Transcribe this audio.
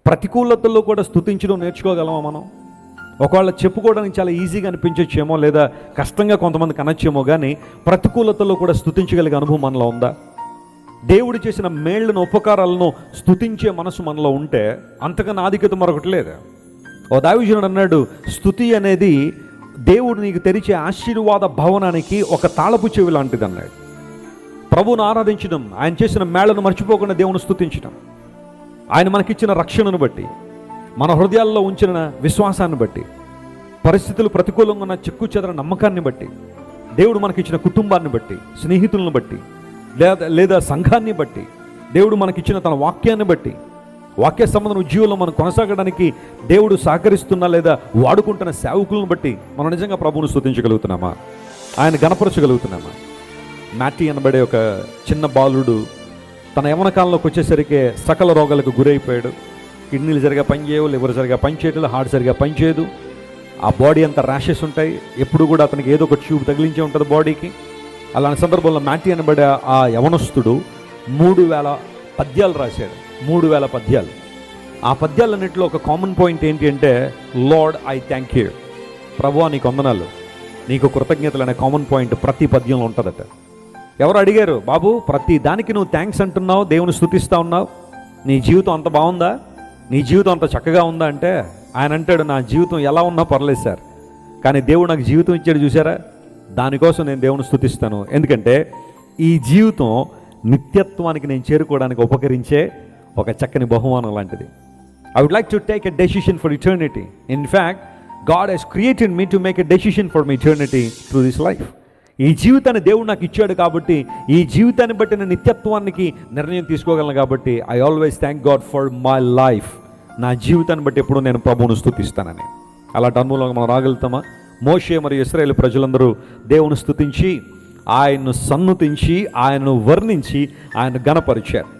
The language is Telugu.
ప్రతికూలతల్లో కూడా స్తుతించడం నేర్చుకోగలమా మనం? ఒకవేళ చెప్పుకోవడానికి చాలా ఈజీగా అనిపించచ్చేమో, లేదా కష్టంగా కొంతమందికి అనొచ్చేమో, కానీ ప్రతికూలతల్లో కూడా స్తుతించగలిగే అనుభవం మనలో ఉందా? దేవుడు చేసిన మేళ్లను, ఉపకారాలను స్తుతించే మనసు మనలో ఉంటే అంతకన్నా ఆధిక్యత మరొకటి లేదు. ఓ దైవజనుడు అన్నాడు, స్తుతి అనేది దేవుడు నీకు తెరిచే ఆశీర్వాద భవనానికి ఒక తాళపు చెవి లాంటిది అన్నాడు. ప్రభువును ఆరాధించడం, ఆయన చేసిన మేళ్లను మర్చిపోకుండా దేవుని స్తుతించడం, ఆయన మనకిచ్చిన రక్షణను బట్టి, మన హృదయాల్లో ఉంచిన విశ్వాసాన్ని బట్టి, పరిస్థితులు ప్రతికూలంగా ఉన్న చెక్కు చెదర నమ్మకాన్ని బట్టి, దేవుడు మనకిచ్చిన కుటుంబాన్ని బట్టి, స్నేహితులను బట్టి, లేదా సంఘాన్ని బట్టి, దేవుడు మనకిచ్చిన తన వాక్యాన్ని బట్టి, వాక్య సంబంధం ఉద్యోగంలో మనం కొనసాగడానికి దేవుడు సహకరిస్తున్నా లేదా వాడుకుంటున్న సేవకులను బట్టి మనం నిజంగా ప్రభువును స్తుతించగలుగుతున్నామా? ఆయన గణపరచగలుగుతున్నామా? మ్యాటీ అనబడే ఒక చిన్న బాలుడు తన యవ్వన కాలంలోకి వచ్చేసరికి సకల రోగాలకు గురైపోయాడు. కిడ్నీలు సరిగా పనిచేయవు, లివర్ సరిగా పనిచేయదు, హార్ట్ సరిగా పనిచేయదు, ఆ బాడీ అంతా ర్యాషెస్ ఉంటాయి, ఎప్పుడు కూడా అతనికి ఏదో ఒక ట్యూబ్ తగిలించే ఉంటుంది బాడీకి. అలాంటి సందర్భంలో మ్యాటీ అనబడే ఆ యవనస్తుడు 3000 పద్యాలు రాశాడు. 3000 పద్యాలు. ఆ పద్యాలన్నింటిలో ఒక కామన్ పాయింట్ ఏంటి అంటే, లార్డ్ ఐ థ్యాంక్ యూ, ప్రభువా నీకు వందనాలు, నీకు కృతజ్ఞతలు అనే కామన్ పాయింట్ ప్రతి పద్యంలో ఉంటుందట. ఎవరు అడిగారు, బాబు ప్రతి దానికి నువ్వు థ్యాంక్స్ అంటున్నావు, దేవుని స్తుతిస్తూ ఉన్నావు, నీ జీవితం అంత బాగుందా, నీ జీవితం అంత చక్కగా ఉందా అంటే ఆయన అంటాడు, నా జీవితం ఎలా ఉన్నా పర్లేదు సార్, కానీ దేవుడు నాకు జీవితం ఇచ్చాడు చూసారా, దానికోసం నేను దేవుని స్తుతిస్తాను. ఎందుకంటే ఈ జీవితం నిత్యత్వానికి నేను చేరుకోవడానికి ఉపకరించే ఒక చక్కని బహుమానం లాంటిది. I would like to take a decision for eternity. In fact God he's created me to make a decision for my eternity through this life. ఈ జీవితాన్ని దేవుడు నాకు ఇచ్చాడు కాబట్టి, ఈ జీవితాన్ని బట్టి నేను నిత్యత్వానికి నిర్ణయం తీసుకోగలను కాబట్టి I always thank God for my life. నా జీవితాన్ని బట్టి ఎప్పుడు నేను ప్రభువును స్తుతిస్తానని. అలాంటి అనుభవంలో మనం రాగలుగుతామా? మోషే మరియు ఇశ్రాయేలు ప్రజలందరూ దేవుని స్తుతించి, ఆయన్ను సన్నుతించి, ఆయనను వర్ణించి, ఆయన గణపరిచారు.